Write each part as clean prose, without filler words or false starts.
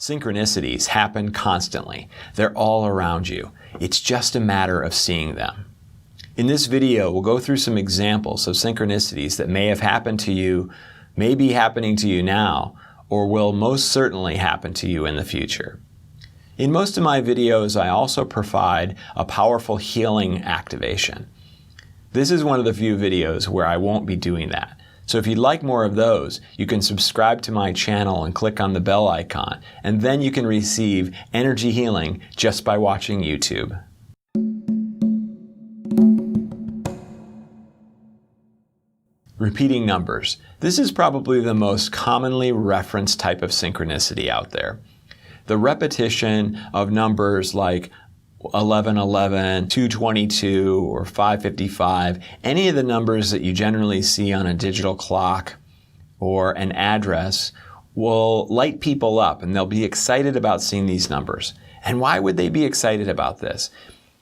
Synchronicities happen constantly. They're all around you. It's just a matter of seeing them. In this video, we'll go through some examples of synchronicities that may have happened to you, may be happening to you now, or will most certainly happen to you in the future. In most of my videos, I also provide a powerful healing activation. This is one of the few videos where I won't be doing that. So if you'd like more of those, you can subscribe to my channel and click on the bell icon, and then you can receive energy healing just by watching YouTube. Repeating numbers. This is probably the most commonly referenced type of synchronicity out there. The repetition of numbers like 1111, 222, or 555, any of the numbers that you generally see on a digital clock or an address will light people up and they'll be excited about seeing these numbers. And why would they be excited about this?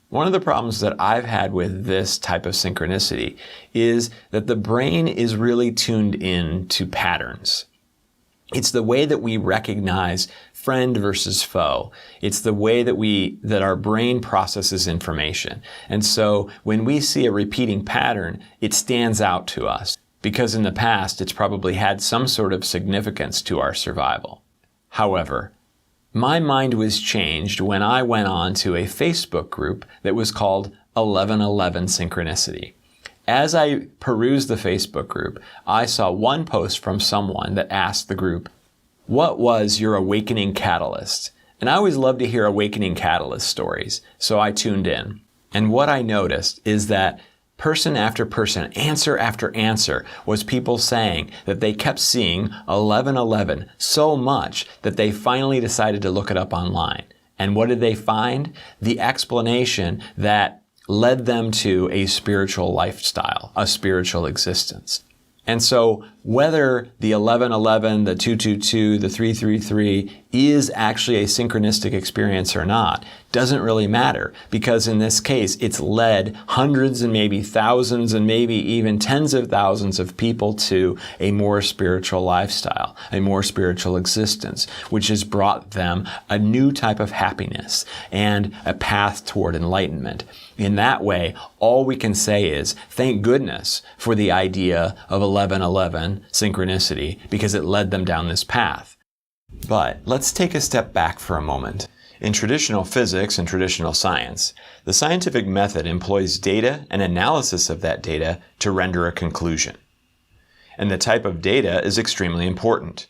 One of the problems that I've had with this type of synchronicity is that the brain is really tuned in to patterns. It's the way that we recognize friend versus foe. It's the way that our brain processes information. And so when we see a repeating pattern, it stands out to us because in the past it's probably had some sort of significance to our survival. However, my mind was changed when I went on to a Facebook group that was called 1111 Synchronicity. As I perused the Facebook group, I saw one post from someone that asked the group, "What was your awakening catalyst?" And I always love to hear awakening catalyst stories, so I tuned in. And what I noticed is that person after person, answer after answer, was people saying that they kept seeing 1111 so much that they finally decided to look it up online. And what did they find? The explanation that led them to a spiritual lifestyle, a spiritual existence. And so whether the 1111, the 222, the 333 is actually a synchronistic experience or not doesn't really matter, because in this case it's led hundreds and maybe thousands and maybe even tens of thousands of people to a more spiritual lifestyle, a more spiritual existence, which has brought them a new type of happiness and a path toward enlightenment. In that way, all we can say is thank goodness for the idea of 1111 synchronicity, because it led them down this path. But let's take a step back for a moment. In traditional physics and traditional science, the scientific method employs data and analysis of that data to render a conclusion. And the type of data is extremely important.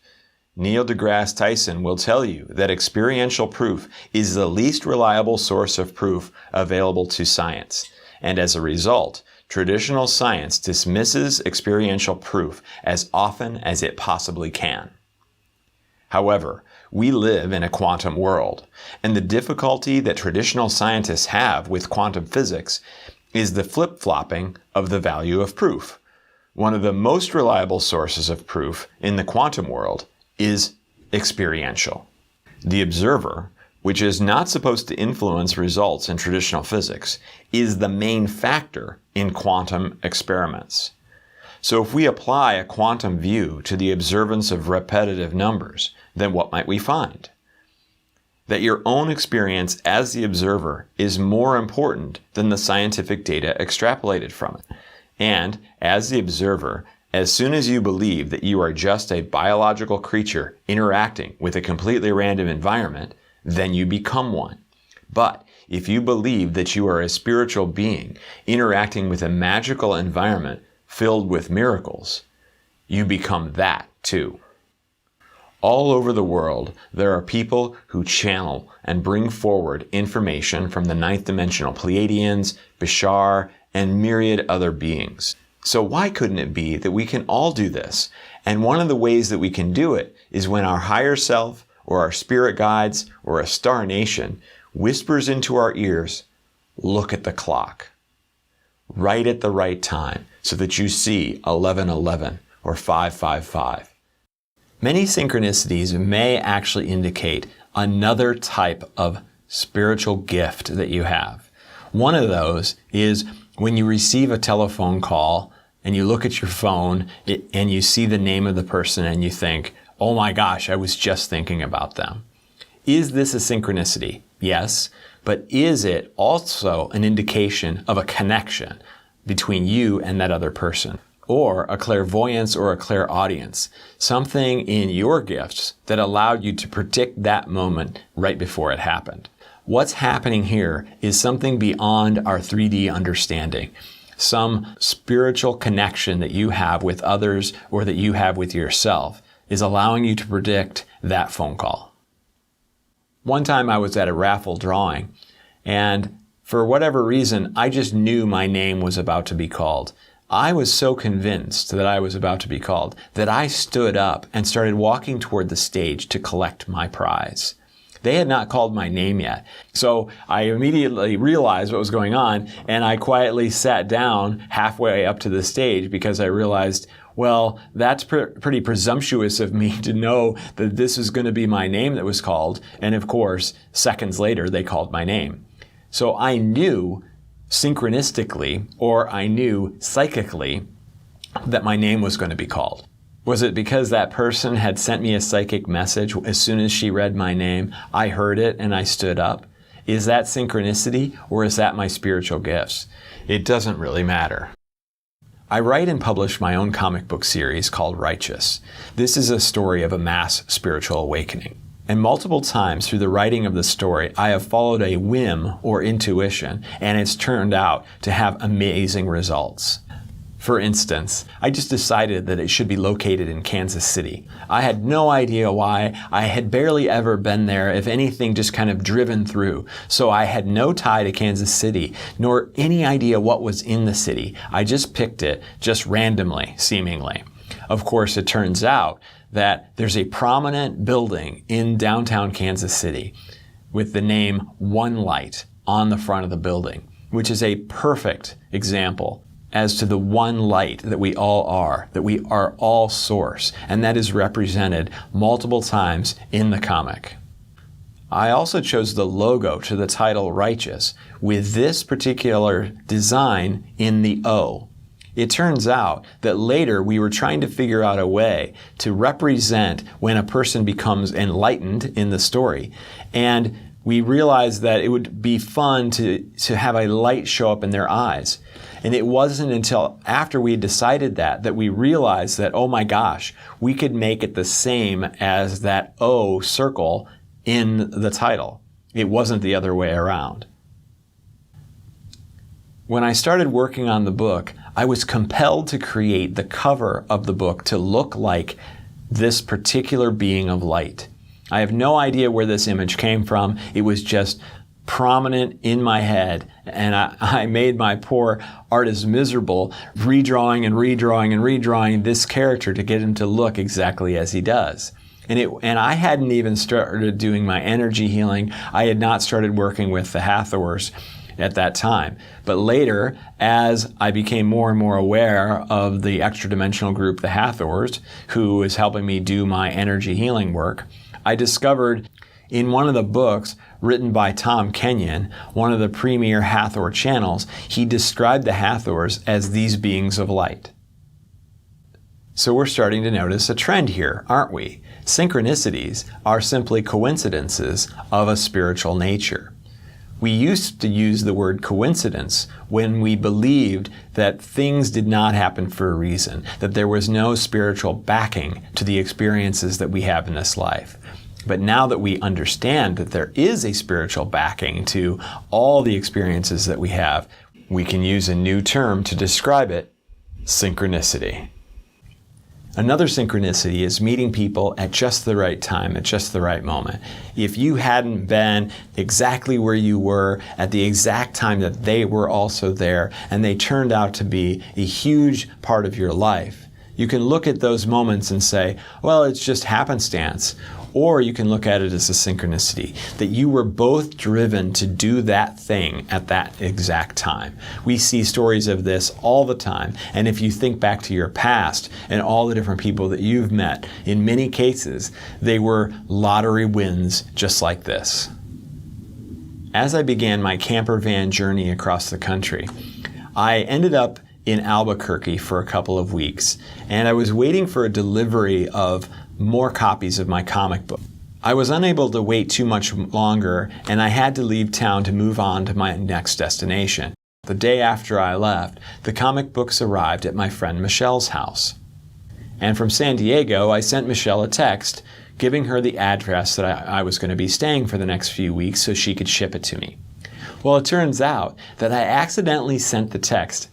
Neil deGrasse Tyson will tell you that experiential proof is the least reliable source of proof available to science. And as a result, traditional science dismisses experiential proof as often as it possibly can. However, we live in a quantum world, and the difficulty that traditional scientists have with quantum physics is the flip-flopping of the value of proof. One of the most reliable sources of proof in the quantum world is experiential. The observer, which is not supposed to influence results in traditional physics, is the main factor in quantum experiments. So if we apply a quantum view to the observance of repetitive numbers, then what might we find? That your own experience as the observer is more important than the scientific data extrapolated from it. And as the observer, as soon as you believe that you are just a biological creature interacting with a completely random environment, then you become one. But if you believe that you are a spiritual being interacting with a magical environment filled with miracles, you become that too. All over the world, there are people who channel and bring forward information from the ninth dimensional Pleiadians, Bashar, and myriad other beings. So why couldn't it be that we can all do this? And one of the ways that we can do it is when our higher self, or our spirit guides, or a star nation whispers into our ears, "Look at the clock," right at the right time, so that you see 1111 or 555. Many synchronicities may actually indicate another type of spiritual gift that you have. One of those is when you receive a telephone call and you look at your phone and you see the name of the person and you think, "Oh my gosh, I was just thinking about them." Is this a synchronicity? Yes, but is it also an indication of a connection between you and that other person? Or a clairvoyance or a clairaudience, something in your gifts that allowed you to predict that moment right before it happened. What's happening here is something beyond our 3D understanding, some spiritual connection that you have with others or that you have with yourself is allowing you to predict that phone call. One time I was at a raffle drawing, and for whatever reason, I just knew my name was about to be called. I was so convinced that I was about to be called that I stood up and started walking toward the stage to collect my prize. They had not called my name yet. So I immediately realized what was going on, and I quietly sat down halfway up to the stage because I realized, well, that's pretty presumptuous of me to know that this is going to be my name that was called. And of course, seconds later, they called my name. So I knew synchronistically, or I knew psychically, that my name was going to be called. Was it because that person had sent me a psychic message as soon as she read my name? I heard it and I stood up. Is that synchronicity, or is that my spiritual gifts? It doesn't really matter. I write and publish my own comic book series called Righteous. This is a story of a mass spiritual awakening. And multiple times through the writing of the story, I have followed a whim or intuition, and it's turned out to have amazing results. For instance, I just decided that it should be located in Kansas City. I had no idea why. I had barely ever been there, if anything, just kind of driven through. So I had no tie to Kansas City, nor any idea what was in the city. I just picked it, just randomly, seemingly. Of course, it turns out that there's a prominent building in downtown Kansas City with the name One Light on the front of the building, which is a perfect example as to the one light that we all are, that we are all source, and that is represented multiple times in the comic. I also chose the logo to the title Righteous with this particular design in the O. It turns out that later we were trying to figure out a way to represent when a person becomes enlightened in the story. And we realized that it would be fun to have a light show up in their eyes. And it wasn't until after we decided that we realized that, oh my gosh, we could make it the same as that O circle in the title. It wasn't the other way around. When I started working on the book, I was compelled to create the cover of the book to look like this particular being of light. I have no idea where this image came from. It was just prominent in my head, and I made my poor artist miserable, redrawing and redrawing and redrawing this character to get him to look exactly as he does. And I hadn't even started doing my energy healing. I had not started working with the Hathors at that time. But later, as I became more and more aware of the extra-dimensional group, the Hathors, who is helping me do my energy healing work, I discovered in one of the books written by Tom Kenyon, one of the premier Hathor channels, he described the Hathors as these beings of light. So we're starting to notice a trend here, aren't we? Synchronicities are simply coincidences of a spiritual nature. We used to use the word coincidence when we believed that things did not happen for a reason, that there was no spiritual backing to the experiences that we have in this life. But now that we understand that there is a spiritual backing to all the experiences that we have, we can use a new term to describe it: synchronicity. Another synchronicity is meeting people at just the right time, at just the right moment. If you hadn't been exactly where you were at the exact time that they were also there, and they turned out to be a huge part of your life, you can look at those moments and say, well, it's just happenstance. Or you can look at it as a synchronicity, that you were both driven to do that thing at that exact time. We see stories of this all the time. And if you think back to your past and all the different people that you've met, in many cases, they were lottery wins just like this. As I began my camper van journey across the country, I ended up in Albuquerque for a couple of weeks, and I was waiting for a delivery of more copies of my comic book. I was unable to wait too much longer, and I had to leave town to move on to my next destination. The day after I left, the comic books arrived at my friend Michelle's house. And from San Diego, I sent Michelle a text giving her the address that I was going to be staying for the next few weeks so she could ship it to me. Well, it turns out that I accidentally sent the text,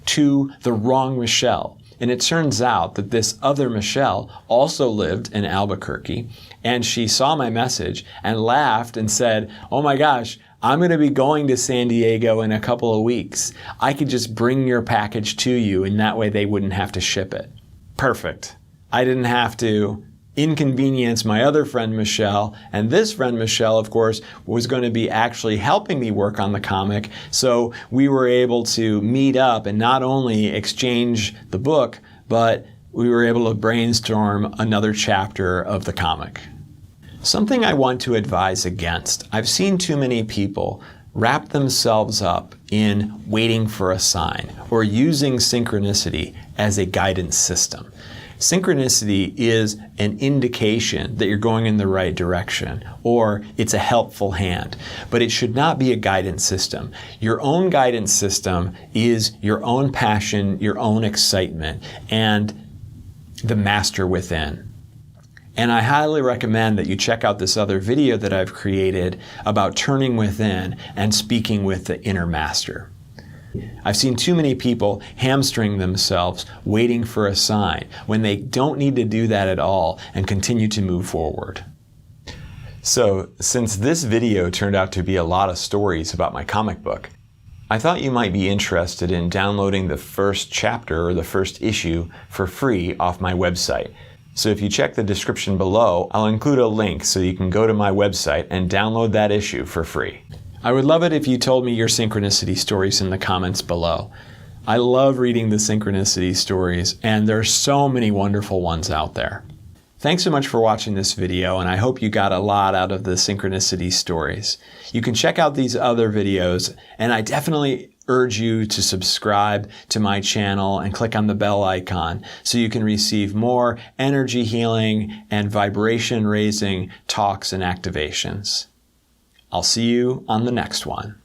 to the wrong Michelle. And it turns out that this other Michelle also lived in Albuquerque, and she saw my message and laughed and said, "Oh my gosh, I'm going to be going to San Diego in a couple of weeks. I could just bring your package to you, and that way they wouldn't have to ship it." Perfect. I didn't have to inconvenience my other friend Michelle, and this friend Michelle, of course, was going to be actually helping me work on the comic, so we were able to meet up and not only exchange the book, but we were able to brainstorm another chapter of the comic. Something I want to advise against. I've seen too many people wrap themselves up in waiting for a sign or using synchronicity as a guidance system. Synchronicity is an indication that you're going in the right direction, or it's a helpful hand, but it should not be a guidance system. Your own guidance system is your own passion, your own excitement, and the master within. And I highly recommend that you check out this other video that I've created about turning within and speaking with the inner master. I've seen too many people hamstring themselves waiting for a sign when they don't need to do that at all and continue to move forward. So, since this video turned out to be a lot of stories about my comic book, I thought you might be interested in downloading the first chapter or the first issue for free off my website. So if you check the description below, I'll include a link so you can go to my website and download that issue for free. I would love it if you told me your synchronicity stories in the comments below. I love reading the synchronicity stories, and there are so many wonderful ones out there. Thanks so much for watching this video, and I hope you got a lot out of the synchronicity stories. You can check out these other videos, and I definitely urge you to subscribe to my channel and click on the bell icon so you can receive more energy healing and vibration raising talks and activations. I'll see you on the next one.